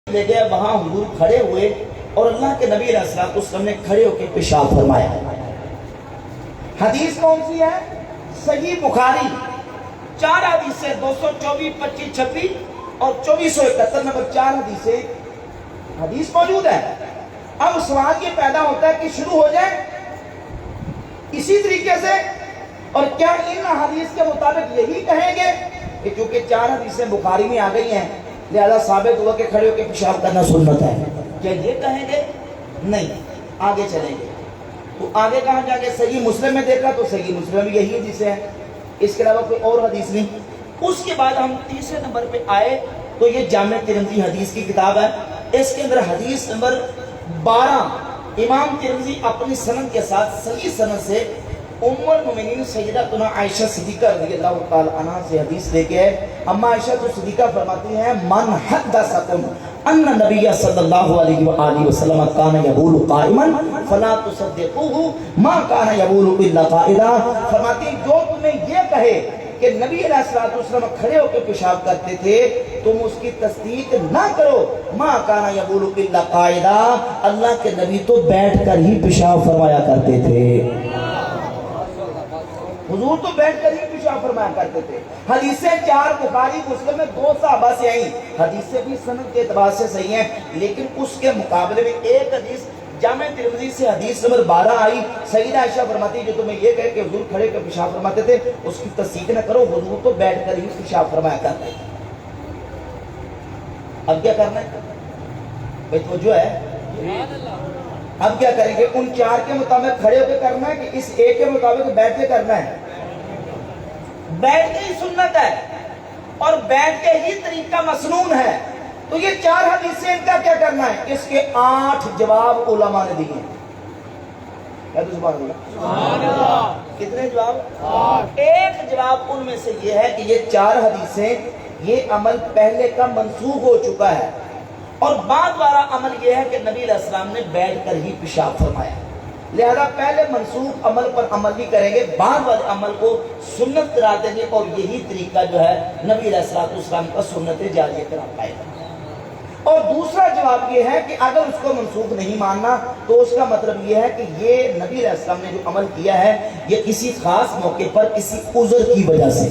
لے گیا، وہاں حضور کھڑے ہوئے اور اللہ کے نبی علیہ السلام نے کھڑے ہو کے پیشاب فرمایا۔ حدیث کون سی ہے؟ صحیح بخاری، 4 حدیثیں، 224، 25، 26 اور 2471 نمبر 4 حدیثیں حدیث موجود ہے۔ اب سوال یہ پیدا ہوتا ہے کہ شروع ہو جائے اسی طریقے سے، اور کیا ان حدیث کے مطابق یہی کہیں گے کہ چونکہ 4 حدیثیں بخاری میں آ گئی ہیں لہذا ثابت ہوا کہ کھڑے ہو کے پیشاب کرنا سنت ہے، کیا یہ کہیں گے؟ نہیں، آگے چلیں گے تو آگے کہاں جا کے صحیح مسلم میں دیکھا تو صحیح مسلم میں یہی حدیثیں ہیں، اس کے علاوہ کوئی اور حدیث نہیں۔ اس کے بعد ہم تیسرے نمبر پہ آئے تو یہ جامع ترمذی حدیث کی کتاب ہے، اس کے اندر حدیث نمبر 12 امام ترمذی اپنی سند کے ساتھ صحیح سند سے ام المؤمنین سیدتنا عائشہ صدیقہ رضی اللہ تعالی عنہ سے حدیث لے کے اما عائشہ تو صدیقہ فرماتی ہیں من حدثکم ان نبی صلی اللہ علیہ وآلہ وسلم کان یبول قائما فلا تصدقوه ما کان یبول الا قائدا، فرماتی جو تمہیں یہ کہے کہ نبی علیہ السلام کھڑے ہو کے پیشاب کرتے تھے تم اس کی تصدیق نہ کرو، ما کان یبول الا قائدا، اللہ کے نبی تو بیٹھ کر ہی پیشاب فرمایا کرتے تھے، حضور تو بیٹھ کر ہی پیشاب فرمایا کرتے تھے۔ حدیثیں 4 بخاری مسلم میں 2 صحابہ سے آئیں، حدیثیں بھی سند کے اعتبار سے صحیح ہیں، لیکن اس کے مقابلے میں ایک حدیث جامع ترمذی سے حدیث نمبر 12 آئی، سیدہ عائشہ فرماتی جو تمہیں یہ کہے کہ حضور کھڑے کر پیشاب فرماتے تھے اس کی تصدیق نہ کرو، حضور تو بیٹھ کر ہی پیشاب فرمایا کرتے تھے۔ اب کیا کرنا ہے بھائی؟ توجہ ہے، اب کیا کریں گے؟ ان 4 کے مطابق کھڑے ہو کے کرنا ہے کہ اس ایک کے مطابق بیٹھ کے کرنا ہے؟ بیٹھ کے ہی سنت ہے اور بیٹھ کے ہی طریقہ مسنون ہے، تو یہ 4 حدیثیں ان کا کیا کرنا ہے؟ اس کے 8 جواب علماء نے دیے ہیں۔ کیا تو سبحان اللہ؟ کتنے جواب؟ 8۔ ایک جواب ان میں سے یہ ہے کہ یہ 4 حدیثیں یہ عمل پہلے کا منسوخ ہو چکا ہے، اور بعد والا عمل یہ ہے کہ نبی علیہ السلام نے بیٹھ کر ہی پیشاب فرمایا، لہذا پہلے منسوخ عمل پر عمل نہیں کریں گے، بعد والے عمل کو سنت قرار دیں گے، اور یہی طریقہ جو ہے نبی علیہ السلام کا سنت جاریہ قرار پائے گا۔ اور دوسرا جواب یہ ہے کہ اگر اس کو منسوخ نہیں ماننا تو اس کا مطلب یہ ہے کہ یہ نبی علیہ السلام نے جو عمل کیا ہے یہ کسی خاص موقع پر کسی عذر کی وجہ سے،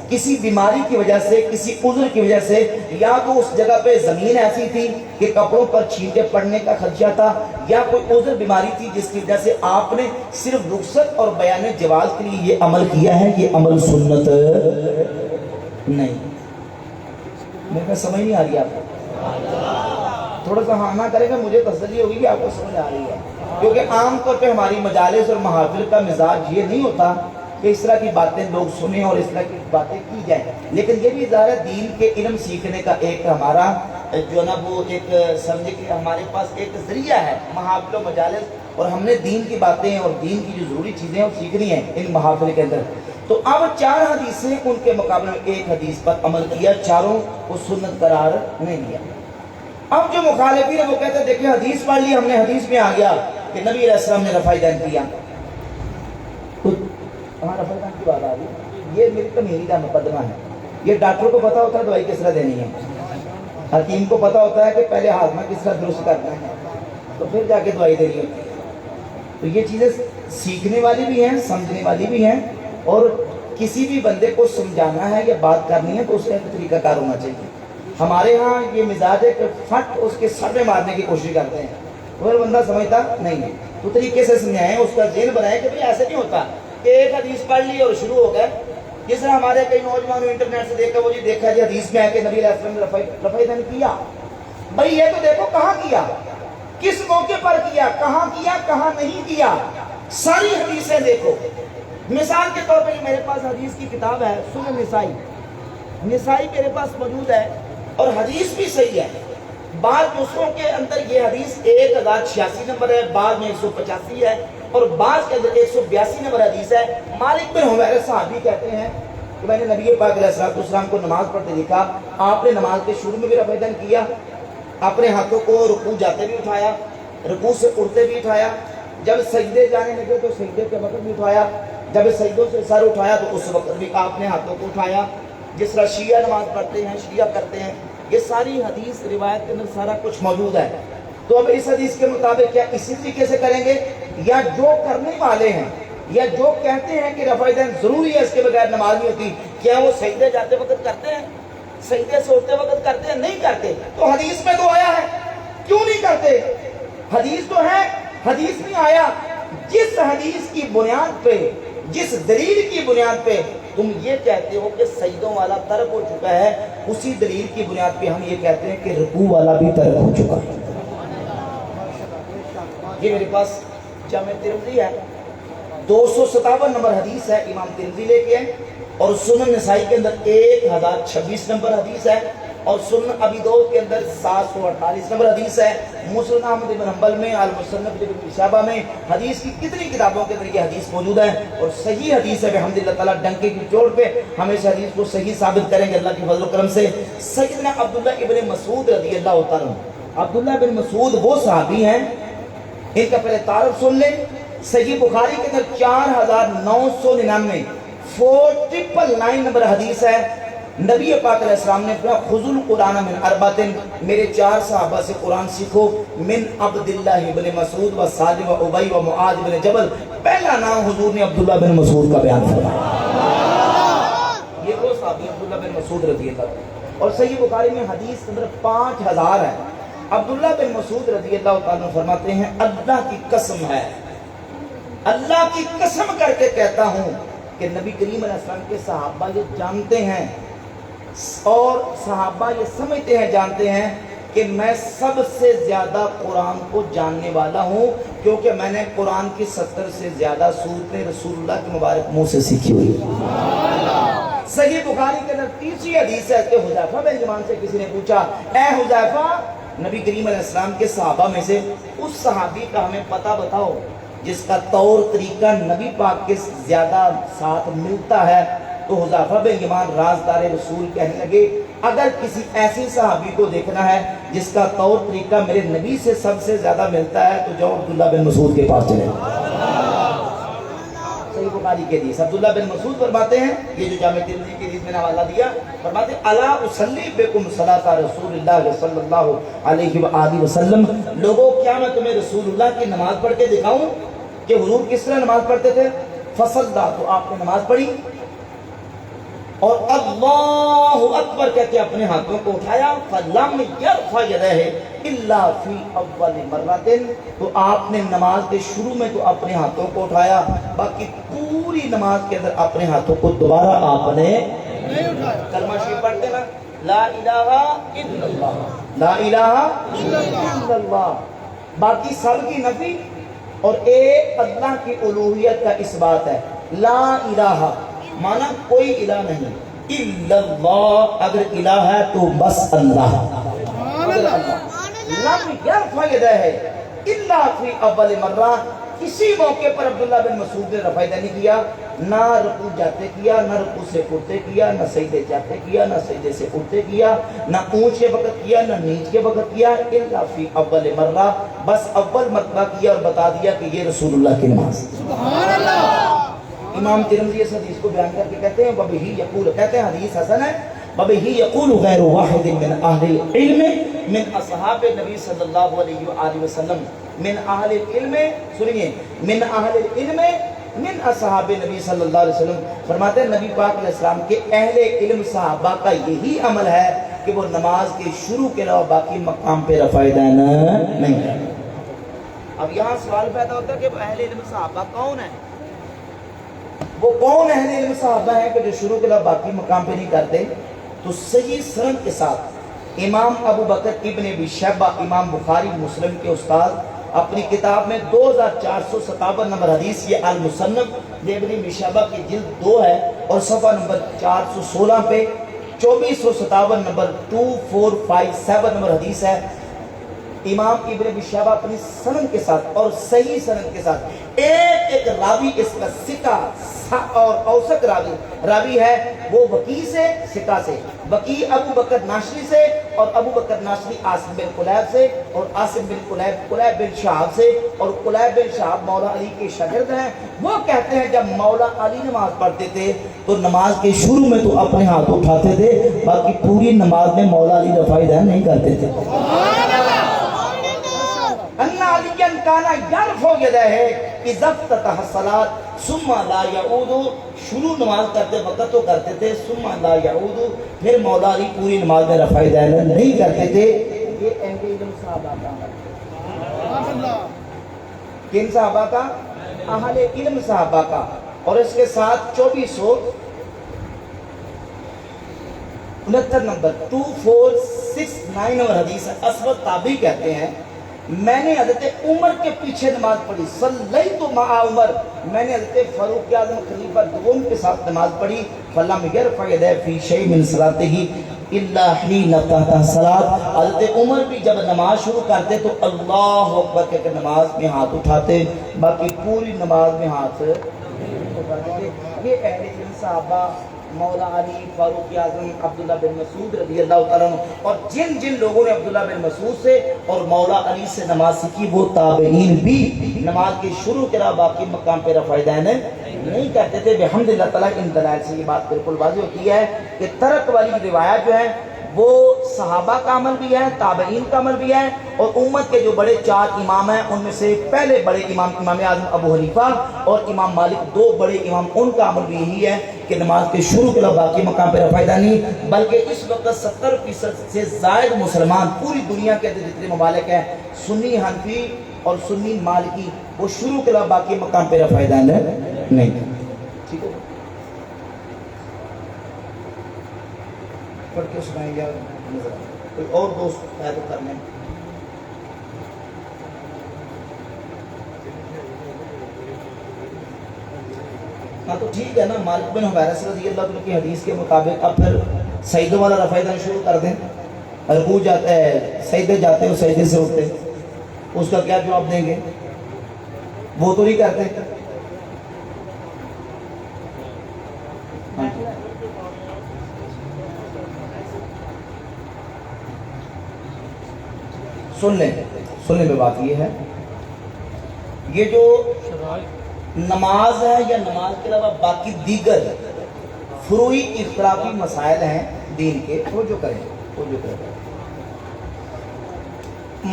کسی بیماری کی وجہ سے، کسی عذر کی وجہ سے، یا تو اس جگہ پہ زمین ایسی تھی کہ کپڑوں پر چھینٹے پڑنے کا خدشہ تھا، یا کوئی عذر بیماری تھی جس کی وجہ سے آپ نے صرف رخصت اور بیان جواز کے لیے یہ عمل کیا ہے، یہ عمل سنت نہیں۔ میرے کو سمجھ نہیں آ رہی آپ کو؟ تھوڑا سا ہاں نہ کریں گے مجھے تسلی ہوگی کہ آپ کو سمجھ آ رہی ہے، کیونکہ عام طور پہ ہماری مجالس اور محافل کا مزاج یہ نہیں ہوتا کہ اس طرح کی باتیں لوگ سنیں اور اس طرح کی باتیں کی جائیں، لیکن یہ بھی ظاہر دین کے علم سیکھنے کا ایک ہمارا جو نا وہ ایک سمجھے کہ ہمارے پاس ایک ذریعہ ہے محافل و مجالس، اور ہم نے دین کی باتیں اور دین کی جو ضروری چیزیں ہیں وہ سیکھنی ہیں ان محافل کے اندر۔ تو اب 4 حدیثیں ان کے مقابلے میں ایک حدیث پر عمل کیا، 4وں کو سنت قرار نہیں دیا۔ اب جو مخالفین ہیں وہ کہتے ہیں دیکھیں حدیث پڑھ لی ہم نے، حدیث میں آ گیا کہ نبی علیہ السلام نے رفع دین کیا، تو ہاں رفع دین کی بات آ رہی، یہ میری تمہیری کا مقدمہ ہے، یہ ڈاکٹر کو پتا ہوتا ہے دوائی کس طرح دینی ہے، حکیم کو پتا ہوتا ہے کہ پہلے ہاضمہ کس طرح درست کرنا ہے تو پھر جا کے دوائی دینی ہوتی ہے۔ تو یہ چیزیں سیکھنے والی بھی ہیں، سمجھنے والی بھی ہیں، اور کسی بھی بندے کو سمجھانا ہے یا بات کرنی ہے تو اس کا ایک طریقہ کار ہونا چاہیے۔ ہمارے ہاں یہ مزاج ہے کہ فٹ اس کے سر میں مارنے کی کوشش کرتے ہیں، وہ بندہ سمجھتا نہیں ہے، تو طریقے سے سمجھائیں، اس کا ذہن بنائیں کہ بھئی ایسے نہیں ہوتا کہ ایک حدیث پڑھ لی اور شروع ہو گئے، جس طرح ہمارے کئی نوجوانوں انٹرنیٹ سے دیکھا وہ جی دیکھا جی حدیث میں ہے کہ نبی علیہ السلام نے رفع دین کیا، بھئی یہ تو دیکھو کہاں کیا، کس موقع پر کیا، کہاں نہیں کیا، ساری حدیثیں دیکھو۔ مثال کے طور پر میرے پاس حدیث کی کتاب ہے سنن نسائی میرے پاس موجود ہے، اور حدیث بھی صحیح ہے، بعض نسخوں کے اندر یہ حدیث 1086 نمبر ہے، بعض میں 185 ہے، اور بعض کے اندر 182 نمبر حدیث ہے۔ مالک بن حویرث صحابی کہتے ہیں کہ میں نے نبی پاک علیہ السلام کو نماز پڑھتے دیکھا، آپ نے نماز کے شروع میں بھی رفع دین کیا، اپنے ہاتھوں کو رکوع جاتے بھی اٹھایا، رکوع سے اٹھتے بھی اٹھایا، جب سجدے جانے لگے تو سجدے کے وقت بھی اٹھایا، جب سجدوں سے سر اٹھایا تو اس وقت بھی آپ نے ہاتھوں کو اٹھایا، جس طرح شیعہ نماز پڑھتے ہیں، شیعہ کرتے ہیں، یہ ساری حدیث روایت کے اندر سارا کچھ موجود ہے. تو اب اس حدیث کے مطابق کیا اسی طریقے سے کریں گے، یا جو کرنے والے ہیں یا جو کہتے ہیں کہ رفع دین ضروری ہے اس کے بغیر نماز نہیں ہوتی، کیا وہ سجدے جاتے وقت کرتے ہیں، سجدے سوچتے وقت کرتے ہیں؟ نہیں کرتے. تو حدیث میں تو آیا ہے، کیوں نہیں کرتے؟ حدیث تو ہے، حدیث میں آیا. جس حدیث کی بنیاد پہ، جس دلیل کی بنیاد پہ تم یہ کہتے ہو کہ سجدوں والا ترک ہو چکا ہے، اسی دلیل کی بنیاد پہ ہم یہ کہتے ہیں کہ رکوع والا بھی ترک ہو چکا ہے. یہ میرے پاس جامع ترمذی ہے، 257 نمبر حدیث ہے، امام ترمذی لے کے ہیں. اور سنن نسائی کے اندر 1026 نمبر حدیث ہے، اور سنن ابی داؤد کے اندر 748 نمبر حدیث ہے. مسند احمد بن حنبل میں، المصنف ابن شعبہ میں، حدیث کی کتنی کتابوں کے اندر یہ حدیث موجود ہے، اور صحیح حدیث ہے. الحمدللہ تعالیٰ ڈنکے کی چوٹ پہ ہم اس حدیث کو صحیح ثابت کریں گے اللہ کے فضل و کرم سے. سیدنا عبداللہ ابن مسعود رضی اللہ تعالیٰ عنہ، عبداللہ بن مسعود وہ صحابی ہیں، ان کا پہلے تعارف سن لیں. صحیح بخاری کے اندر 4999 4999 نمبر حدیث ہے. نبی پاک علیہ السلام نے فرمایا خذوا القرآن من اربعۃ، میرے 4 صحابہ سے قرآن سیکھو. من عبداللہ بن مسعود و سعد و ابی و معاذ بن جبل. پہلا نام حضور نے عبداللہ بن مسعود کا بیان فرمایا. یہ وہ صحابی عبداللہ بن مسعود رضی اللہ عنہ. اور صحیح بخاری میں حدیث کے اندر 5000 ہے. عبداللہ بن مسعود رضی اللہ تعالیٰ عنہ فرماتے ہیں اللہ کی قسم ہے، اللہ کی قسم کر کے کہتا ہوں کہ نبی کریم علیہ السلام کے صحابہ یہ جانتے ہیں، اور صحابہ یہ سمجھتے ہیں، جانتے ہیں کہ میں سب سے زیادہ قرآن کو جاننے والا ہوں، کیونکہ میں نے قرآن کی 70 سے زیادہ سورتیں رسول اللہ کے مبارک منہ سے سیکھی ہوئی. صحیح بخاری کے اندر تیسری حدیث ہے کہ حذیفہ بن یمان سے کسی نے پوچھا، اے حذیفہ، نبی کریم علیہ السلام کے صحابہ میں سے اس صحابی کا ہمیں پتہ بتاؤ جس کا طور طریقہ نبی پاک کے زیادہ ساتھ ملتا ہے. تو حذیفہ بن یمان رازدار رسول کہنے لگے اگر کسی ایسے صحابی کو دیکھنا ہے جس کا طور طریقہ میرے نبی سے سب سے زیادہ ملتا ہے تو جاؤ عبداللہ بن مسعود کے پاس چلے. صحیح بخاری کے حدیث عبداللہ بن مسعود فرماتے ہیں، یہ جو جامع ترمذی کی حدیث میں نے حوالہ دیا، فرماتے ہیں الا اصلی بکم صلاۃ رسول اللہ صلی اللہ علیہ وآلہ وسلم. لوگوں کیا میں تمہیں رسول اللہ کی نماز پڑھ کے دکھاؤں کہ حضور کس طرح نماز پڑھتے تھے؟ فصلا، تو آپ نے نماز پڑھی اور اللہ اکبر کہتے اپنے ہاتھوں کو اٹھایا. فلم یرفع یدیہ الا فی اول مرۃ، تو آپ نے نماز کے شروع میں تو اپنے ہاتھوں کو اٹھایا، باقی پوری نماز کے اندر اپنے ہاتھوں کو دوبارہ آپ نے نہیں اٹھایا. کلمہ شریف پڑھتے نا، لا الہ الا اللہ، لا الہ الا اللہ، باقی سب کی نفی اور ایک اللہ کی الوہیت کا اس بات ہے. لا الہ مانا کوئی الہ نہیں، الا اللہ، اگر الہ ہے تو بس اللہ. لم یرفع یدیہ الا فی اول مرہ، اسی موقع پر عبداللہ بن مسعود نے رفع یدین نہیں کیا، نہ رکوع جاتے کیا، نہ رکوع سے اٹھتے کیا، نہ سجدے جاتے کیا، نہ سجدے سے اٹھتے کیا، نہ اونچ کے وقت کیا، نہ نیچ کے وقت کیا، الا فی اول مرہ، بس اول مرتبہ کیا اور بتا دیا کہ یہ رسول اللہ کی نماز. سبحان اللہ. امام ترمذی اس حدیث کو بیان کر کے کہتے ہیں وبہ یقول، کہتے ہیں حدیث حسن ہے. وبہ یقول غیر واحد من اہل العلم من اصحاب نبی صلی اللہ علیہ وآلہ وسلم. من اہل العلم، سنیے، من اہل العلم من اصحاب نبی صلی اللہ علیہ وسلم، فرماتے ہیں نبی پاک علیہ السلام کے اہل علم صحابہ کا یہی عمل ہے کہ وہ نماز کے شروع کے علاوہ باقی مقام پہ رفع یدین نہیں کرتے. اب یہاں سوال پیدا ہوتا ہے کہ اہل علم صحابہ کون ہیں؟ وہ کون اہل علم صحابہ ہیں کہ جو شروع کے علاوہ باقی مقام پہ نہیں کرتے؟ تو صحیح سند کے ساتھ امام ابو بکر ابن ابی شیبہ، امام بخاری مسلم کے استاد، اپنی کتاب میں 2457 نمبر حدیث، یہ المصنف ابن ابی شیبہ کی جلد 2 ہے اور صفحہ نمبر 416 پہ 2457 نمبر 2457 نمبر حدیث ہے. امام ابن ابی شیبہ اپنی سند کے ساتھ اور صحیح سند کے ساتھ ایک ایک راوی اس کا ثقہ اور اوثق راوی ہے وہ وکی سے ثقہ سے، وکی ابو بکر ناشری سے، اور ابو بکر ناشری عاصم بن قلیب سے، اور عاصم بن قلیب قلیب بن شہاب سے، اور قلیب بن شہاب مولا علی کے شاگرد ہیں۔ وہ کہتے ہیں جب مولا علی نماز پڑھتے تھے تو نماز کے شروع میں تو اپنے ہاتھ اٹھاتے تھے، باقی پوری نماز میں مولا علی رفع دین نہیں کرتے تھے۔ ان علیاً کانا یرفع یدیہ اذا افتتح الصلاۃ ثم لا یعود، شروع نماز کرتے وقت تو کرتے تھے ثم لا یعود، پھر مولا علی پوری نماز میں رفع دین نہیں کرتے تھے۔ یہ اہل علم صحابہ کا، کن صحابہ کا؟ اہل علم صحابہ کا۔ اور اس کے ساتھ 2469 نمبر 2469 اور حدیث اسود تابعی کہتے ہیں میں نے حضرت عمر کے پیچھے نماز پڑھی، صلیت مع عمر، میں نے حضرت فاروق اعظم خلیفہ دوم کے ساتھ نماز پڑھی، فلم یرفع یدیہ فی شیء من صلاتہ الا حین افتتح الصلاۃ، حضرت عمر بھی جب نماز شروع کرتے تو اللہ اکبر کہہ کر نماز میں ہاتھ اٹھاتے، باقی پوری نماز میں ہاتھ اٹھاتے تھے۔ یہ اہل علم صحابہ مولا علی، فاروق اعظم، عبداللہ بن مسعود رضی اللہ تعالیٰ عنہ، اور جن جن لوگوں نے عبداللہ بن مسعود سے اور مولا علی سے نماز سیکھی وہ تابعین بھی نماز کے شروع کے بعد باقی مقام پہ رفع دین نہیں کرتے تھے۔ بحمدللہ تعالیٰ ان دلائل سے یہ بات بالکل واضح ہوتی ہے کہ ترک والی روایات جو ہے وہ صحابہ کا عمل بھی ہے، تابعین کا عمل بھی ہے، اور امت کے جو بڑے 4 امام ہیں ان میں سے پہلے بڑے امام اعظم ابو حنیفہ اور امام مالک 2 بڑے امام، ان کا عمل بھی یہی ہے کہ نماز کے شروع کے بعد باقی مقام پہ رفع دین نہیں، بلکہ اس وقت 70% سے زائد مسلمان پوری دنیا کے اندر جتنے ممالک ہیں سنی حنفی اور سنی مالکی، وہ شروع کے بعد باقی مقام پہ رفع دین نہیں کرتے۔ ٹھیک ہے، پڑھ کے سنائیں گے کوئی اور دوست ہے تو کر لیں۔ ہاں تو ٹھیک ہے نا، مالک بن حویرث رضی اللہ عنہ کی حدیث کے مطابق اب پھر سجدوں والا رفع دین شروع کر دیں، رکوع جاتا ہے، سجدے جاتے ہیں، سجدے سے اٹھتے، اس کا کیا جواب دیں گے؟ وہ تو نہیں کرتے۔ سننے میں بات یہ ہے، یہ جو نماز ہے یا نماز کے علاوہ باقی دیگر فروعی اختلافی مسائل ہیں دین کے، وہ جو کریں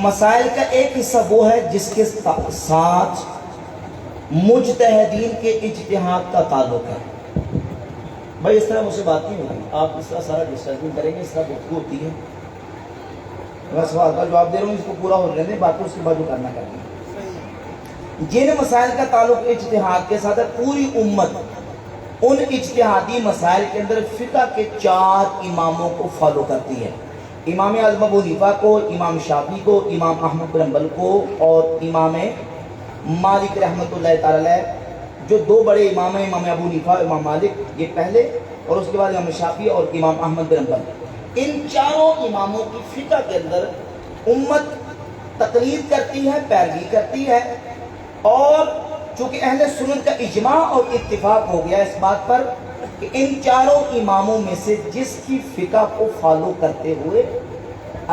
مسائل کا ایک حصہ وہ ہے جس کے ساتھ مجتہدین کے اجتہاد کا تعلق ہے۔ بھائی اس طرح مجھ سے بات نہیں ہوگی، آپ اس طرح سارا ڈسکشن کریں گے، اس طرح گفتگو ہوتی ہے، میں سوال کا جواب دے رہا ہوں، اس کو پورا ہو رہنے دیں، باقی اس کے بعد جو کرنا کریں گے۔ جن مسائل کا تعلق اجتہاد کے ساتھ ہے، پوری امت ان اجتہادی مسائل کے اندر فقہ کے 4 اماموں کو فالو کرتی ہے، امام اعظم ابو حنیفہ کو، امام شافعی کو، امام احمد بن حنبل کو، اور امام مالک رحمۃ اللہ تعالی علیہ، جو 2 بڑے امام ہیں، امام ابو حنیفہ اور امام مالک، یہ پہلے، اور اس کے بعد امام شافعی اور امام احمد بن حنبل۔ ان 4 اماموں کی فقہ کے اندر امت تقلید کرتی ہے، پیروی کرتی ہے، اور چونکہ اہل سنت کا اجماع اور اتفاق ہو گیا اس بات پر کہ ان 4 اماموں میں سے جس کی فقہ کو فالو کرتے ہوئے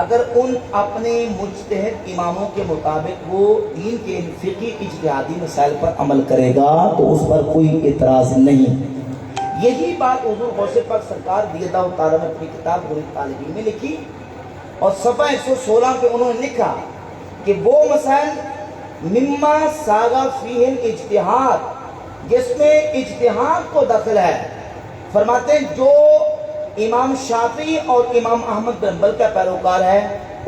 اگر ان اپنے مجتہد اماموں کے مطابق وہ دین کے فقہی اجتہادی مسائل پر عمل کرے گا تو اس پر کوئی اعتراض نہیں۔ یہی بات حضور غوث پاک سرکار رضی اللہ تعالیٰ نے اپنی کتاب غنی طالبین میں لکھی، اور صفحہ 116 پہ انہوں نے لکھا کہ وہ مسائل مما ساغا فیہ الاجتہاد، جس میں اجتہاد کو دخل ہے، فرماتے ہیں جو امام شافعی اور امام احمد بن حنبل کا پیروکار ہے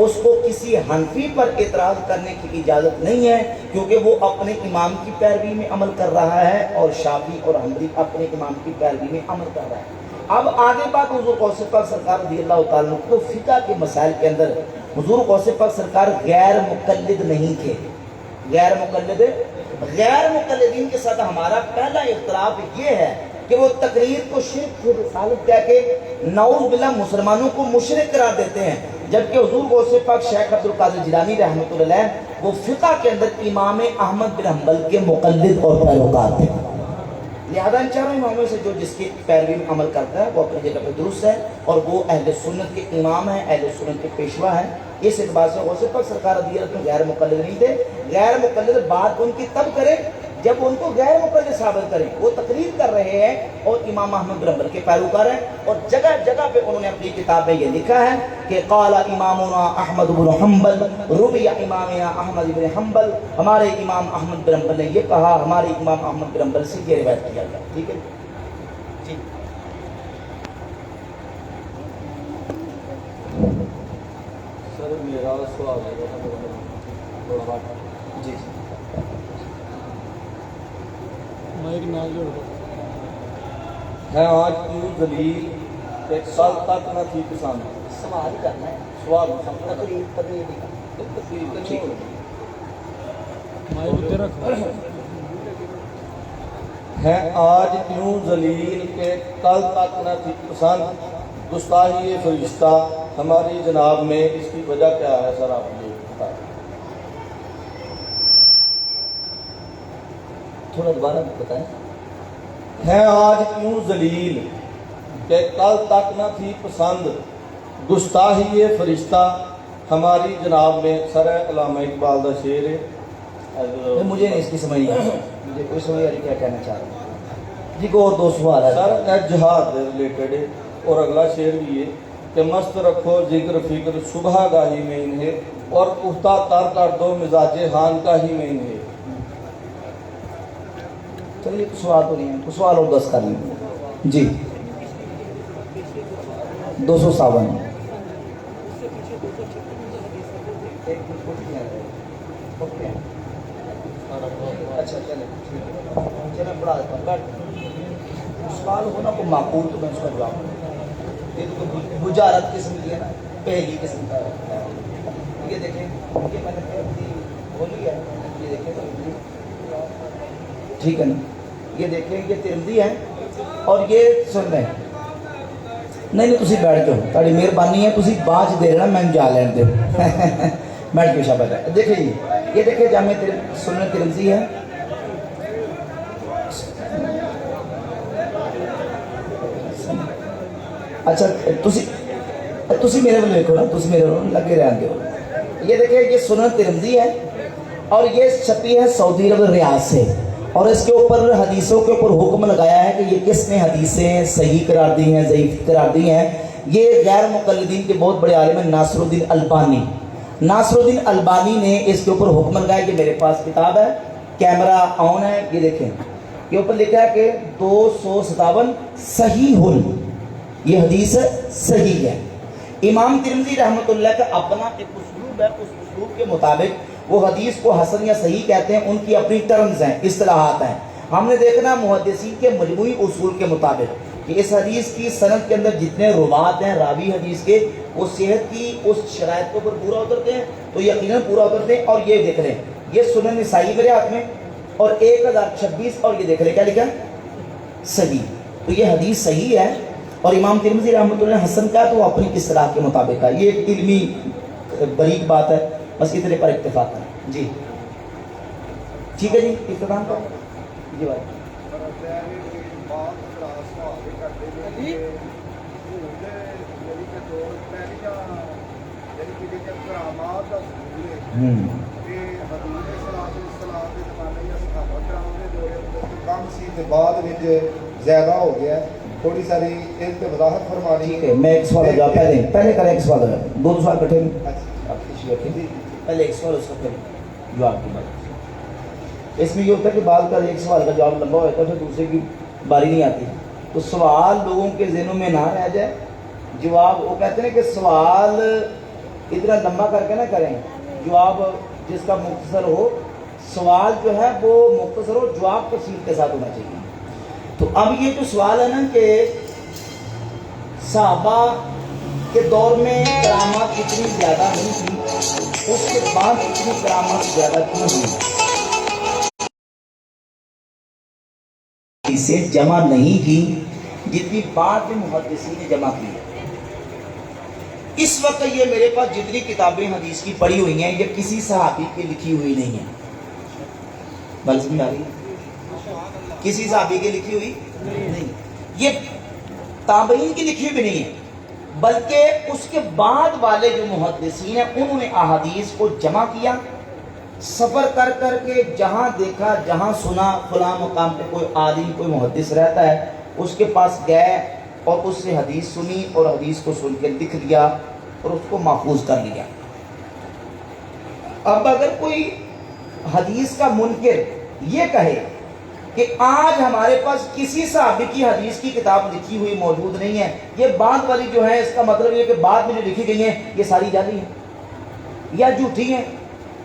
اس کو کسی حنفی پر اعتراض کرنے کی اجازت نہیں ہے، کیونکہ وہ اپنے امام کی پیروی میں عمل کر رہا ہے اور شافعی اور حنبلی اپنے امام کی پیروی میں عمل کر رہا ہے۔ اب آگے بات حضور غوث پاک سرکار رضی اللہ تعالیٰ عنہ کو فقہ کے مسائل کے اندر حضور غوث پاک سرکار غیر مقلد نہیں تھے، غیر مقلدین کے ساتھ ہمارا پہلا اختلاف یہ ہے کہ وہ تقریر کو شرک رسالت کہہ کے نعوذ باللہ مسلمانوں کو مشرک قرار دیتے ہیں۔ جبکہ حضور غوث پاک شیخ عبد القادر جیلانی رحمۃ اللہ علیہ وہ فقہ کے اندر امام احمد بن حنبل کے مقلد اور پیروکار تھے، لہذا ان چاروں اماموں سے جو جس کی پیروی میں عمل کرتا ہے وہ اپنی جگہ پہ درست ہے، اور وہ اہل سنت کے امام ہیں، اہل سنت کے پیشوا ہیں۔ اس اعتبار سے غوث پاک سرکار رضی اللہ عنہ غیر مقلد نہیں تھے۔ غیر مقلد بات ان کی تب کرے جب ان کو غیر مقلد ثابت کریں۔ وہ تقریر کر رہے ہیں اور امام احمد بن حنبل کے پیروکار ہیں، اور جگہ جگہ پہ انہوں نے اپنی کتاب میں یہ لکھا ہے کہ قال امامنا احمد بن حنبل روی امامنا احمد بن حنبل، ہمارے امام احمد بن حنبل نے یہ کہا، ہمارے امام احمد بن حنبل سے یہ روایت کیا گیا۔ ٹھیک ہے جی، سر میرا سوال ہے جی ہے آج کیوں ذلیل کہ کل تک نہ تھی پسند؟ سوال ہی کرنا ہے، سوال تقریر نہیں کرنا۔ ٹھیک ہے آج کیوں ذلیل کہ کل تک نہ تھی پسند، گستاخی فرشتہ ہماری جناب میں، اس کی وجہ کیا ہے سر آپ یہ بتائیں؟ تھوڑا دوبارہ بتائیں۔ ہے آج کیوں ذلیل کہ کل تک نہ تھی پسند، گستاخی فرشتہ ہماری جناب میں۔ سر علامہ اقبال کا شعر ہے، مجھے نہیں اس کی سمجھ نہیں آئی، مجھے کوئی سمجھ نہیں کیا کہنا چاہ رہا ہوں جی کو، اور دو سوال ہے سر جہاد ریلیٹڈ ہے، اور اگلا شعر بھی ہے کہ مست رکھو ذکر فکر صبح گاہی میں انہیں، اور پختہ تر کر دو مزاج خان کا ہی میں انہیں۔ چلیے سوال تو نہیں ہے، کچھ سوال اور 10 کر لیں جی۔ 257 اچھا چلیں پڑھا دیتا ہوں، سوال ہونا کو معقول تو میں اس کا جواب دوں۔ یہ تو بجارت قسم کی ہے نا، پہلی قسم کا ہے۔ یہ دیکھیں، یہ میں نے بولی ہے، یہ دیکھیں تو ٹھیک ہے نا، یہ دیکھیں یہ ترمذی ہے، اور یہ سن رہے ہیں نہیں تسی بیٹھ جاؤ، تاری مہربانی ہے، تسی باج دے رہا میں جا لین دے بیٹھ کے شابہ ہے۔ دیکھیں جی، یہ دیکھیں جامع سنن ترمذی ہے، اچھا تسی میرے کو دیکھو نا، تسی میرے کو لگے رہن دے ہو۔ یہ دیکھیں یہ سنن ترمذی ہے، اور یہ چھپی ہے سعودی عرب ریاض سے، اور اس کے اوپر حدیثوں کے اوپر حکم لگایا ہے کہ یہ کس نے حدیثیں صحیح قرار دی ہیں، ضعیف قرار دی ہیں۔ یہ غیر مقلدین کے بہت بڑے عالم ہیں ناصر الدین البانی، ناصر الدین البانی نے اس کے اوپر حکم لگایا کہ میرے پاس کتاب ہے، کیمرہ آن ہے، یہ دیکھیں یہ اوپر لکھا ہے کہ 257 صحیح، یہ حدیث صحیح ہے۔ امام ترمذی رحمۃ اللہ کا اپنا ایک اسلوب ہے، اس اسلوب کے مطابق وہ حدیث کو حسن یا صحیح کہتے ہیں، ان کی اپنی ٹرمز ہیں، اصطلاحات ہیں۔ ہم نے دیکھنا محدثین کے مجموعی اصول کے مطابق کہ اس حدیث کی سند کے اندر جتنے روات ہیں راوی حدیث کے، وہ صحت کی اس شرائط کے اوپر پورا اترتے ہیں تو یقیناً پورا اترتے ہیں۔ اور یہ دیکھ لیں یہ سنن نسائی میرے ہاتھ میں، اور 1026، اور یہ دیکھ لیں کیا لکھا صحیح، تو یہ حدیث صحیح ہے۔ اور امام ترمذی رحمۃ اللہ حسن کا تو اپنی اصطلاح کے مطابق ہے، یہ ایک علمی بریک بات ہے، بس اتنے پر اتفاق ہے جی۔ ٹھیک ہے جی، اختتام پر جی بھائی۔ بعد زیادہ ہو گیا، تھوڑی ساری ان پہ وضاحت فرمانی ٹھیک ہے، میں ایک سوال کا جواب پہلے کریں، ایک سوال ہے، دو سوال بیٹھے پہلے ایک سوال اس کا پھر جواب کی بات۔ اس میں یہ ہوتا ہے کہ بعد کا ایک سوال کا جواب لمبا ہوتا ہے پھر دوسرے کی باری نہیں آتی، تو سوال لوگوں کے ذہنوں میں نہ رہ جائے، جواب وہ کہتے ہیں کہ سوال اتنا لمبا کر کے نہ کریں، جواب جس کا مختصر ہو، سوال جو ہے وہ مختصر ہو، جواب تفصیل کے ساتھ ہونا چاہیے۔ تو اب یہ جو سوال ہے نا کہ صحابہ کے دور میں کرامات اتنی زیادہ نہیں تھی، اس کے بعد اتنی کرامات زیادہ کیوں ہوئی؟ اسے جمع نہیں کی جتنی بعد میں محدثین نے جمع کی، اس وقت یہ میرے پاس جتنی کتابیں حدیث کی پڑھی ہوئی ہیں یہ کسی صحابی کی لکھی ہوئی نہیں ہیں. بات سمجھ آ رہی ہے؟ کسی صحابی کی لکھی ہوئی نہیں، یہ تابعین کی لکھی ہوئی نہیں ہے، بلکہ اس کے بعد والے جو محدثین ہیں انہوں نے احادیث کو جمع کیا، سفر کر کر کے جہاں دیکھا جہاں سنا فلاں مقام پہ کوئی عالم کوئی محدث رہتا ہے اس کے پاس گئے اور اس سے حدیث سنی اور حدیث کو سن کے لکھ لیا اور اس کو محفوظ کر لیا. اب اگر کوئی حدیث کا منکر یہ کہے کہ آج ہمارے پاس کسی صحابی کی حدیث کی کتاب لکھی ہوئی موجود نہیں ہے، یہ بعد والی جو ہے اس کا مطلب یہ کہ بعد میں جو لکھی گئی ہیں یہ ساری جعلی ہیں یا جھوٹی ہیں.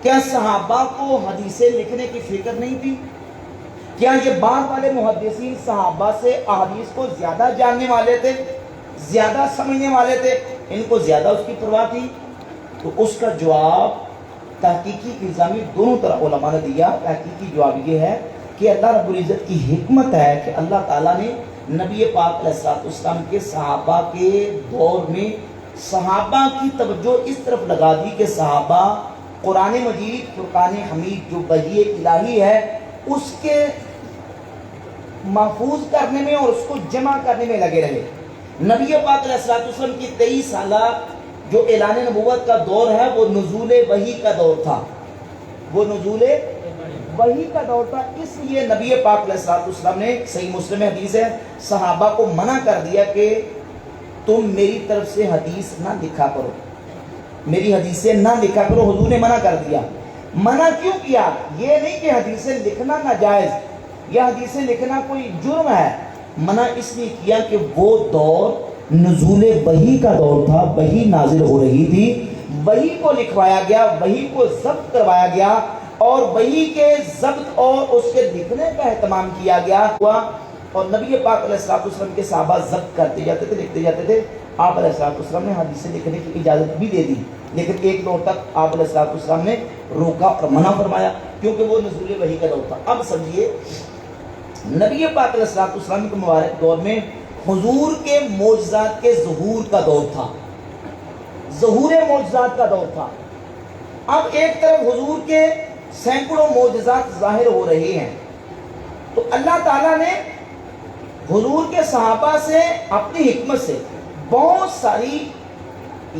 کیا صحابہ کو حدیثیں لکھنے کی فکر نہیں تھی؟ کیا یہ بعد والے محدثین صحابہ سے احادیث کو زیادہ جاننے والے تھے، زیادہ سمجھنے والے تھے، ان کو زیادہ اس کی پرواہ تھی؟ تو اس کا جواب تحقیقی الزامی دونوں طرح علماء نے دیا. تحقیقی جواب یہ ہے کہ اللہ رب العزت کی حکمت ہے کہ اللہ تعالیٰ نے نبی پاک علیہ السلام کے صحابہ کے دور میں صحابہ کی توجہ اس طرف لگا دی کہ صحابہ قرآن مجید فرقان حمید جو وحی الہی ہے اس کے محفوظ کرنے میں اور اس کو جمع کرنے میں لگے رہے. نبی پاک علیہ السلام کی 23 سالہ جو اعلان نبوت کا دور ہے وہ نزول وحی کا دور تھا، وہ نزول وحی کا دور تھا. اس لیے نبی پاک علیہ السلام نے صحیح مسلم میں حدیث ہے صحابہ کو منع کر دیا کہ تم میری طرف سے حدیث نہ لکھا کرو، میری حدیثیں نہ لکھا کرو. حضور نے منع کر دیا. منع کیوں کیا؟ یہ نہیں کہ حدیثیں لکھنا ناجائز یا حدیثیں لکھنا کوئی جرم ہے، منع اس لیے کیا کہ وہ دور نزول وحی کا دور تھا، وحی نازل ہو رہی تھی، وحی کو لکھوایا گیا، وحی کو ضبط کروایا گیا اور وحی کے ضبط اور اس کے لکھنے کا اہتمام کیا گیا ہوا. اور نبی پاک علیہ السلام کے صحابہ ضبط کرتے جاتے تھے، لکھتے جاتے تھے. آپ علیہ السلام نے حدیثیں لکھنے کی اجازت بھی دے دی، لیکن ایک دور تک آپ علیہ السلام نے روکا اور منع فرمایا کیونکہ وہ نزول وحی کا دور تھا. اب سمجھیے نبی پاک علیہ السلام کے مبارک دور میں حضور کے معجزات کے ظہور کا دور تھا، ظہور معجزات کا دور تھا. اب ایک طرف حضور کے سینکڑوں معجزات ظاہر ہو رہے ہیں تو اللہ تعالیٰ نے حضور کے صحابہ سے اپنی حکمت سے بہت ساری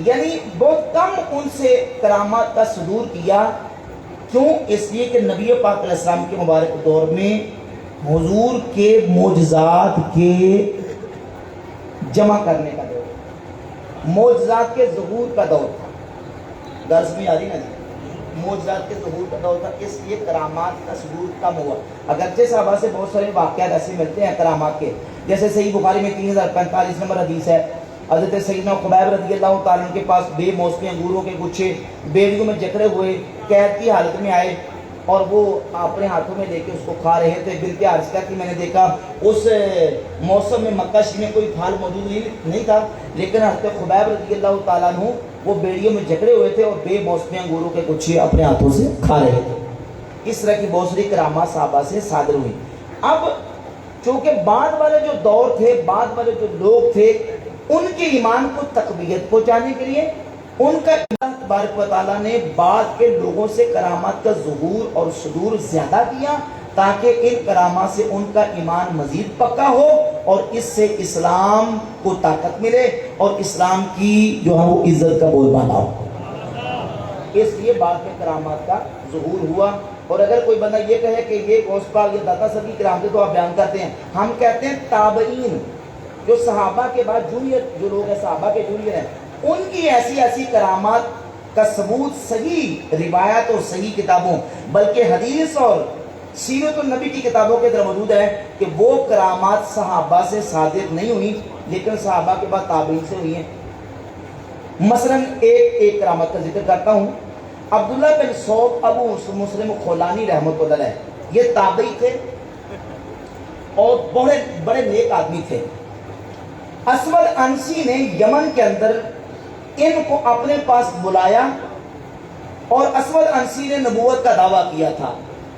یعنی بہت کم ان سے کرامات کا صدور کیا. کیوں؟ اس لیے کہ نبی پاک علیہ السلام کے مبارک دور میں حضور کے معجزات کے جمع کرنے کا دور، معجزات کے ظہور کا دور تھا. درس میں آ رہی نا جی، معجزات کے ظہور کا دور تھا، اس لیے کرامات کا صدور کم ہوا. اگرچہ صحابہ سے بہت سارے واقعات ایسے ملتے ہیں کرامات کے، جیسے صحیح بخاری میں 3045 نمبر حدیث ہے حضرت سیدنا خبیب رضی اللہ تعالیٰ عنہ کے پاس بے موسمی انگوروں کے گچھے بیڑیوں میں جکڑے ہوئے قید کی حالت میں آئے اور وہ اپنے ہاتھوں میں لے کے اس کو کھا رہے تھے. بلکہ عرض کیا کہ میں نے دیکھا اس موسم میں مکہ شریف میں کوئی پھل موجود نہیں تھا، لیکن حضرت خبیب رضی اللہ تعالیٰ عنہ وہ بیڑیوں میں جکڑے ہوئے تھے اور بے موسمی انگوروں کے گچھے اپنے ہاتھوں سے کھا رہے تھے. اس طرح کی بہت ساری کرامات صحابہ سے صادر ہوئی. اب چونکہ بعد والے جو دور تھے، بعد والے جو لوگ تھے، ان کے ایمان کو تقویت پہنچانے کے لیے ان کا اللہ تبارک و تعالیٰ نے بعد کے لوگوں سے کرامات کا ظہور اور صدور زیادہ کیا تاکہ ان کرامات سے ان کا ایمان مزید پکا ہو اور اس سے اسلام کو طاقت ملے اور اسلام کی جو ہے وہ عزت کا بول بالا ہو. اس لیے بعد میں کرامات کا ظہور ہوا. اور اگر کوئی بندہ یہ کہے کہ یہ غوث پاک یا داتا صاحب کی کرامتیں تو آپ بیان کرتے ہیں، ہم کہتے ہیں تابعین جو صحابہ کے بعد جونیئر جو لوگ ہیں صحابہ کے جونیئر ہیں ان کی ایسی کرامات کا ثبوت صحیح روایات اور صحیح کتابوں بلکہ حدیث اور سیرت النبی کی کتابوں کے اندر موجود ہے کہ وہ کرامات صحابہ سے صادر نہیں ہوئی لیکن صحابہ کے بعد تابعین سے ہوئی ہیں. مثلا ایک کرامت کا ذکر کرتا ہوں. عبداللہ بن صوب ابو مسلم خولانی رحمۃ اللہ علیہ یہ تابعی تھے اور بڑے نیک آدمی تھے. اسود انسی نے یمن کے اندر ان کو اپنے پاس بلایا اور اسود انسی نے نبوت کا دعویٰ کیا تھا.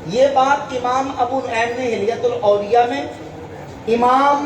یہ بات امام ابو نعیم نے حلیۃ الاولیاء میں، امام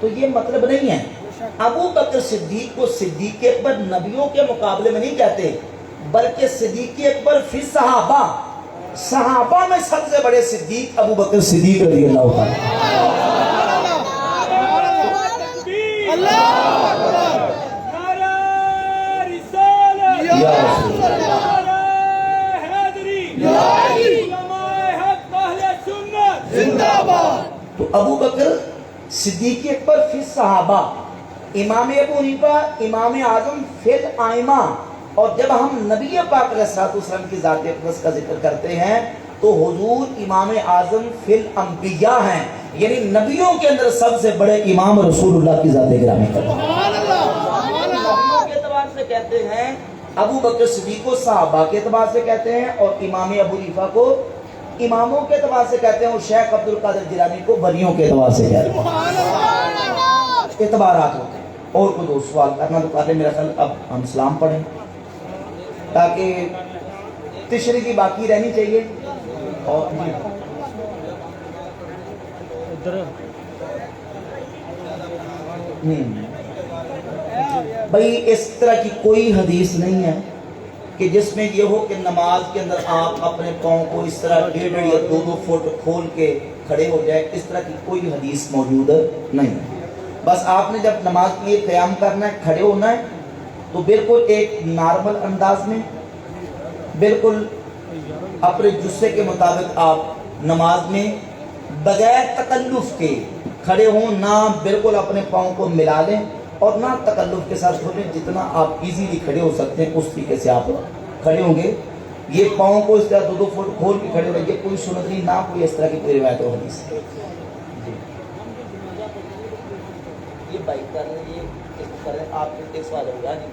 تو یہ مطلب نہیں ہے. ابو بکر صدیق کو صدیق اکبر نبیوں کے مقابلے میں نہیں کہتے، بلکہ صدیق اکبر فی صحابہ، صحابہ میں سب سے بڑے صدیق ابو بکر صدیق رضی اللہ عنہ. یا رسول اللہ. تو ابو بکر صدیق اکبر فی صحابہ، امام ابو حنیفہ امام اعظم فی الائمہ. اور جب ہم نبی پاک علیہ الصلوۃ والسلام کی ذات اقدس کا ذکر کرتے ہیں تو حضور امام اعظم فی الانبیاء ہیں، یعنی نبیوں کے اندر سب سے بڑے امام رسول اللہ کی ذات گرامی کا. نبیوں کے اعتبار سے کہتے ہیں ابو بکر صدیق کو صحابہ کے اعتبار سے کہتے ہیں، اور امام ابو حنیفہ کو اماموں کے اعتبار سے کہتے ہیں، اور شیخ عبد القادر جیلانی کو ولیوں کے اعتبار سے کہتے ہیں. اعتبارات ہوتے ہیں. اور کوئی دوست سوال کرنا تو پہلے میرا خیال اب ہم سلام پڑھیں تاکہ تشریح کی باقی رہنی چاہیے. اور بھائی اس طرح کی کوئی حدیث نہیں ہے کہ جس میں یہ ہو کہ نماز کے اندر آپ اپنے پاؤں کو اس طرح 1.5 یا 2 فٹ کھول کے کھڑے ہو جائے. اس طرح کی کوئی حدیث موجود نہیں. بس آپ نے جب نماز کے لیے قیام کرنا ہے، کھڑے ہونا ہے، تو بالکل ایک نارمل انداز میں، بالکل اپنے جسے کے مطابق آپ نماز میں بغیر تکلف کے کھڑے ہوں. نہ بالکل اپنے پاؤں کو ملا لیں اور نہ تکلف کے ساتھ کھولیں. جتنا آپ ایزیلی کھڑے ہو سکتے ہیں اس طریقے سے آپ کھڑے ہوں گے. یہ پاؤں کو اس طرح 2 فٹ کھول کے کھڑے ہوئے، یہ کوئی سنت نہیں، نہ کوئی اس طرح کی کوئی روایت و حدیث. یہ بائک کر رہے ہیں، یہ کر رہے ہیں. آپ کے ایک سوال ہوگا جی.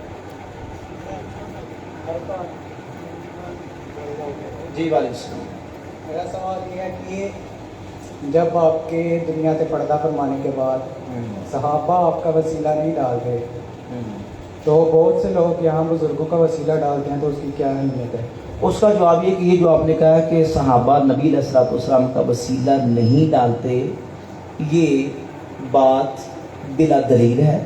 وعلیکم السلام. میرا سوال یہ ہے کہ جب آپ کے دنیا سے پردہ فرمانے کے بعد صحابہ آپ کا وسیلہ نہیں ڈالتے تو بہت سے لوگ یہاں بزرگوں کا وسیلہ ڈالتے ہیں، تو اس کی کیا اہمیت ہے؟ اس کا جواب یہ کہ یہ جو آپ نے کہا کہ صحابہ نبی علیہ الصلوۃ والسلام کا وسیلہ نہیں ڈالتے، یہ بات بلا دلیل ہے.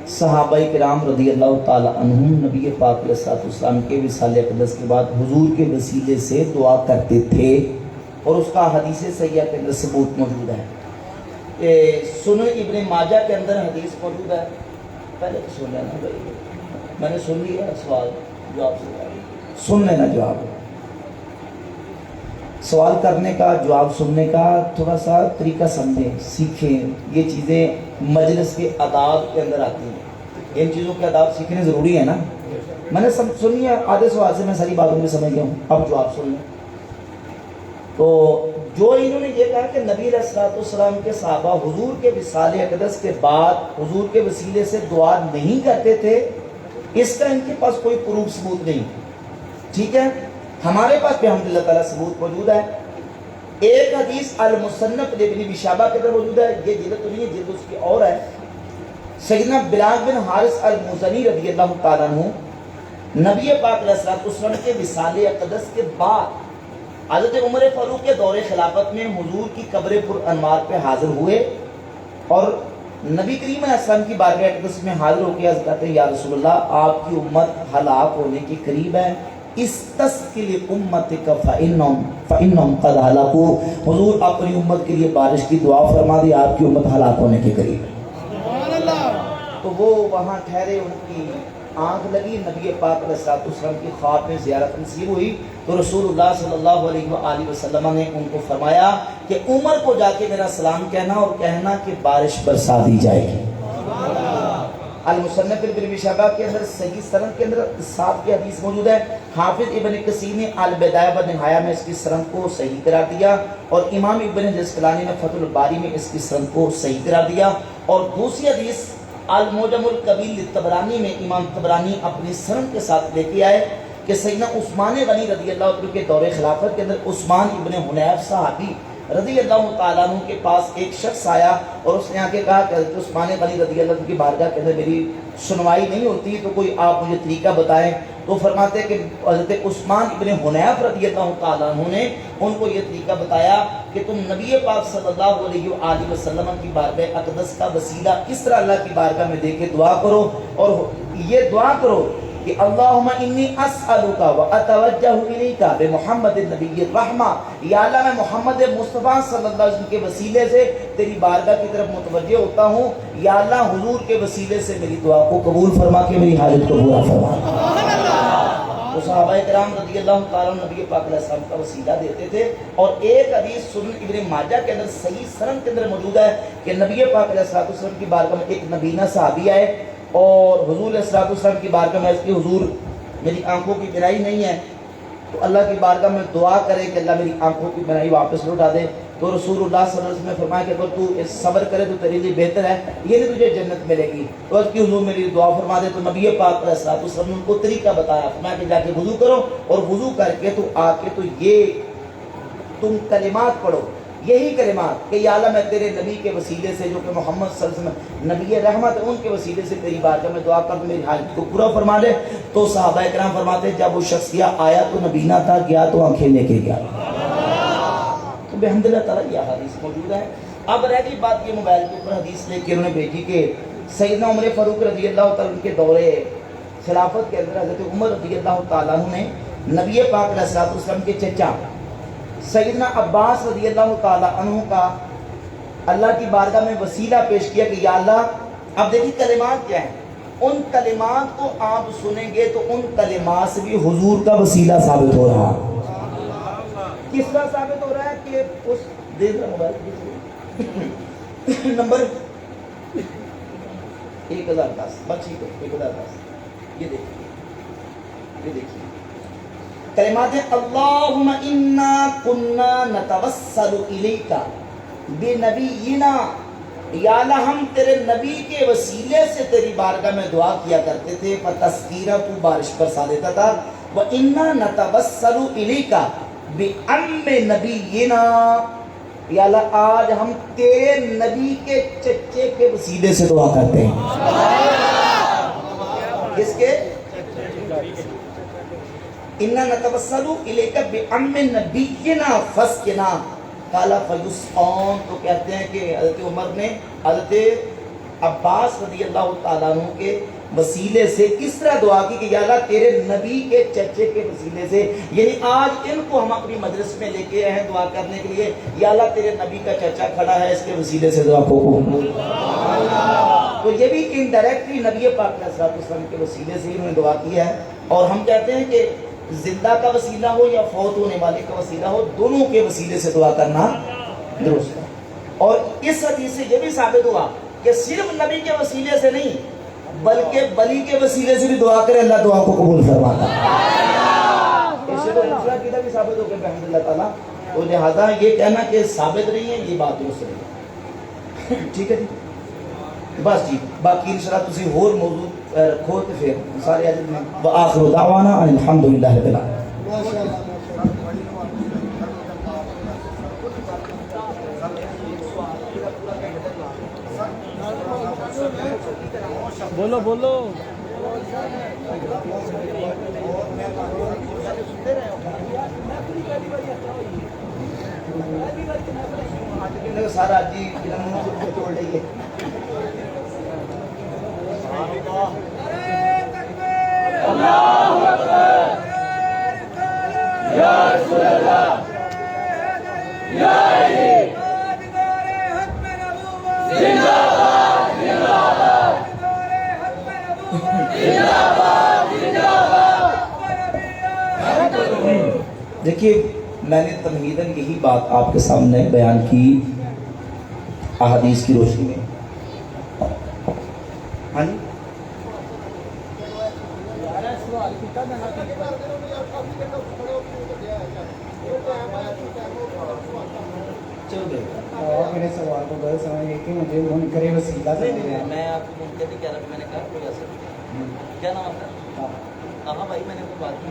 صحابہ کرام رضی اللہ تعالی عنہم نبی پاک علیہ الصلوۃ والسلام کے وصال اقدس کے بعد حضور کے وسیلے سے دعا کرتے تھے، اور اس کا حدیث سیاح کے اندر ثبوت موجود ہے. سنن ابن ماجہ کے اندر حدیث موجود ہے. پہلے تو سن لینا بھائی، میں نے سن لیا سوال جواب سن لینا. جواب سوال کرنے کا، جواب سننے کا تھوڑا سا طریقہ سمجھیں، سیکھیں. یہ چیزیں مجلس کے آداب کے اندر آتی ہیں. ان چیزوں کے آداب سیکھنے ضروری ہے نا. میں نے سن لیا آدھے سوال سے، میں ساری باتوں میں سمجھ گیا ہوں. اب جواب سن لیں. تو جو انہوں نے یہ کہا کہ نبی علیہ الصلوۃ والسلام کے صحابہ حضور کے وصال اقدس کے بعد حضور کے وسیلے سے دعا نہیں کرتے تھے، اس کا ان کے پاس کوئی پروف ثبوت نہیں. ٹھیک ہے، ہمارے پاس بھی الحمدللہ تعالیٰ ثبوت موجود ہے. ایک حدیث المصنف ابن ابی شیبہ کے اندر موجود ہے. یہ جلد تو نہیں ہے، جلد اس کی اور ہے. سیدنا بلال بن حارث المزنی رضی اللہ تعالیٰ عنہ نبی پاک علیہ الصلوۃ والسلام کے وصال اقدس کے بعد حضرت عمر فاروق کے دور خلافت میں حضور کی قبر پر انوار پہ حاضر ہوئے، اور نبی کریم علیہ السلام کی بارگاہ اقدس میں حاضر ہو کے عرض کرتے ہیں یا رسول اللہ، آپ کی امت ہلاک ہونے کے قریب ہے، استسقل امتک فإنہم قد ہلکوا. حضور اپنی امت کے لیے بارش کی دعا فرما دی، آپ کی امت ہلاک ہونے کے قریب ہے. تو وہ وہاں ٹھہرے، ان کی آنکھ لگی، نبی پاک علیہ الصلوۃ والسلام کی خواب میں زیارت نصیب ہوئی. تو رسول اللہ صلی اللہ علیہ وآلہ وسلم نے ان کو فرمایا کہ عمر کو جا کے میرا سلام کہنا اور کہنا کہ بارش برسا دی جائے گی. المصنف ابن ابی شیبہ کے اندر صحیح سند کے اندر 7 کی حدیث موجود ہے. حافظ ابن کثیر نے البدایہ و النہایہ میں اس کی سند کو صحیح قرار دیا، اور امام ابن جسکلانی نے فتح الباری میں اس کی سند کو صحیح قرار دیا. اور دوسری حدیث المعجم الکبیر للطبرانی میں امام طبرانی اپنی سند کے ساتھ لے کے آئے کہ سیدنا عثمان غنی رضی اللہ عنہ کے دور خلافت کے اندر عثمان ابن حنیف صحابی رضی اللہ تعالیٰ عنہ کے پاس ایک شخص آیا اور اس نے آ کے کہا کہ حضرت عثمان غنی رضی اللہ عنہ کی بارگاہ کے اندر میری سنوائی نہیں ہوتی تو کوئی آپ مجھے طریقہ بتائیں. تو فرماتے ہیں کہ حضرت عثمان ابن حنیف رضی اللہ تعالیٰ عنہ نے ان کو یہ طریقہ بتایا کہ تم نبی پاک صلی اللہ علیہ وآلہ وسلم کی بارگاہ اقدس کا وسیلہ اس طرح اللہ کی بارگاہ میں دے کے دعا کرو اور یہ دعا کرو کہ اللہم انی اسألک و اتوجہ الیک بمحمد النبی الرحمہ، یا اللہ میں محمد مصطفیٰ صلی اللہ علیہ وسلم کے وسیلے سے تیری بارگاہ کی طرف متوجہ ہوتا ہوں، یا اللہ حضور کے وسیلے سے میری دعا کو قبول فرما کے میری حاجت کو پورا فرما. تو صحابہ کرام رضی اللہ تعالیٰ نبی پاک علیہ السلام کا وسیلہ دیتے تھے. اور ایک حدیث سنن ابن ماجہ کے اندر صحیح سند کے اندر موجود ہے کہ نبی پاک علیہ السلام کی بارگاہ میں ایک نبینہ صحابی آئے اور حضور علیہ السلام کی بارگاہ میں اس کی حضور میری آنکھوں کی بینائی نہیں ہے تو اللہ کی بارگاہ میں دعا کرے کہ اللہ میری آنکھوں کی بینائی واپس لوٹا دے. تو رسول اللہ صلی اللہ علیہ وسلم نے فرمایا کہ اگر تو اس صبر کرے تو تیرے لیے بہتر ہے، یہ نہیں تجھے جنت ملے گی. تو اس کی حضور میری دعا فرما دے. تو نبی پاک علیہ السلام نے ان کو طریقہ بتایا، فرمایا کہ جا کے وضو کرو اور وضو کر کے تو آ کے تو یہ تم کلمات پڑھو، یہی کلمات کہ یا اللہ میں تیرے نبی کے وسیلے سے جو کہ محمد صلی اللہ علیہ وسلم نبی رحمت ان کے وسیلے سے تیری بارگاہ میں دعا کر میری حاجت کو پورا فرما دے. تو صحابہ کرام فرماتے جب وہ شخص کیا آیا تو نبینا تھا، گیا تو آنکھیں لے کے گیا. تو بحمدللہ تعالیٰ یہ حدیث موجود ہے. اب رہ گئی بات یہ موبائل کے اوپر حدیث لے کے انہوں نے بھیجی کہ سیدنا عمر فاروق رضی اللہ تعالیٰ عنہ کے دورے خلافت کے اندر حضرت عمر رضی اللہ تعالیٰ عنہ نے نبی پاک علیہ السلام کے چچا سیدنا عباس رضی اللہ تعالیٰ عنہ کا اللہ کی بارگاہ میں وسیلہ پیش کیا کہ یا اللہ، اب دیکھیں کلمات کیا ہیں، ان کلمات کو آپ سنیں گے تو ان کلمات سے بھی حضور کا وسیلہ ثابت ہو رہا ہے. کس طرح ثابت ہو رہا ہے کہ اس دیکھ رہا موبائل نمبر 1010 بچی کو 1010 یہ دیکھیے کلمات ہیں اللہم انا کنا نتوسل الیک بنبینا، یا اللہ ہم تیرے نبی کے وسیلے سے تیری بارگاہ میں دعا کیا کرتے تھے، فتسقیرہ تو بارش برسا دیتا تھا، وَإِنَّا نَتَوَسَّلُ إِلَيْكَ بِأَمِّ نَبِيِّنَا، یا اللہ آج ہم تیرے نبی کے چچے کے وسیلے سے دعا کرتے ہیں. کس کے؟ اِنَّا نَتَوَسَّلُ إِلَيْكَ بِأَمِّ نَبِيِّنَا فَاسْقِنَا قَالَ فَيُسْقَوْنَ. تو کہتے ہیں کہ حضرت عمر نے حضرت عباس رضی اللہ تعالیٰ عنہ کے وسیلے سے اس طرح دعا کی کہ یا اللہ تیرے نبی کے چچے کے وسیلے سے، یعنی آج ان کو ہم اپنی مجلس میں لے کے آئے ہیں دعا کرنے کے لیے، یا اللہ تیرے نبی کا چچا کھڑا ہے اس کے وسیلے سے دعا کو قبول. تو یہ بھی انڈائریکٹلی نبی پاک علیہ السلام کے وسیلے سے انہوں نے دعا کی ہے. اور ہم کہتے ہیں کہ زندہ کا وسیلہ ہو یا فوت ہونے والے کا وسیلہ ہو، دونوں کے وسیلے سے دعا کرنا درست ہے. اور اس حدیث سے یہ بھی ثابت ہوا کہ صرف نبی کے وسیلے سے نہیں بلکہ ولی کے وسیلے سے بھی دعا کرے اللہ دعا کو قبول فرماتا ہے. اس سے تو دوسرا عقیدہ بھی ثابت ہو گیا الحمدللہ تعالیٰ. تو لہٰذا یہ کہنا کہ ثابت نہیں ہے یہ بات درست نہیں ہے. ٹھیک ہے جی، بس جی باقی انشاءاللہ تسی اور موضوع رکھو تو پھر سارے عزیز میں وآخر دعوانا الحمدللہ رب العالمین. بولو بولو. سارا جی چھوڑ لیے. دیکھیے میں نے تمہیداً یہی بات آپ کے سامنے بیان کی احادیث کی روشنی میں. ہاں جی اور میرے سوال کو غلط سمجھے کہ مجھے منکر وسیلہ سمجھے. میں آپ کو منکر نہیں کہہ رہا، میں نے کہا کوئی ایسا کیا نام ہے؟ ہاں بھائی میں نے کوئی بات کی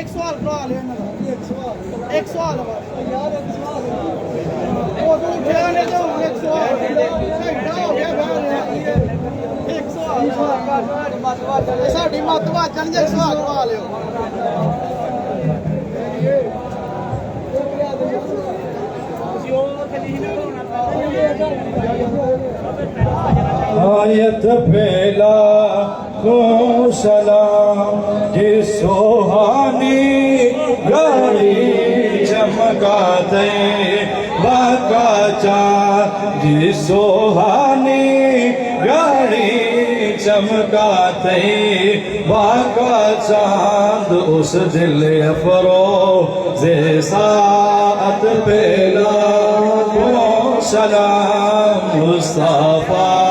ਇੱਕ ਸਵਾਲ ਕਰਵਾ ਲਿਓ ਇਹਨਾਂ ਦਾ ਇੱਕ ਸਵਾਲ ਬਸ ਯਾਰ ਇੱਕ ਸਵਾਲ ਉਹ ਤੋਂ ਉੱਠਿਆ ਨੇ ਤਾਂ ਹੁਣ ਇੱਕ ਸਵਾਲ ਘੰਟਾ ਹੋ ਗਿਆ ਬਾਹਰ ਇੱਕ ਸਵਾਲ ਸਾਡੀ ਮੱਤ ਵਾਜਣ ਜੇ ਇੱਕ ਸਵਾਲ ਕਰਵਾ ਲਿਓ آیت پہلا کو سلام جس سوہانی گاڑی چمکاتے باقا چاند جس سوہانی گاڑی چمکاتے باقا چاند اس دل افروز ساعت پہلا کو سلام مصطفیٰ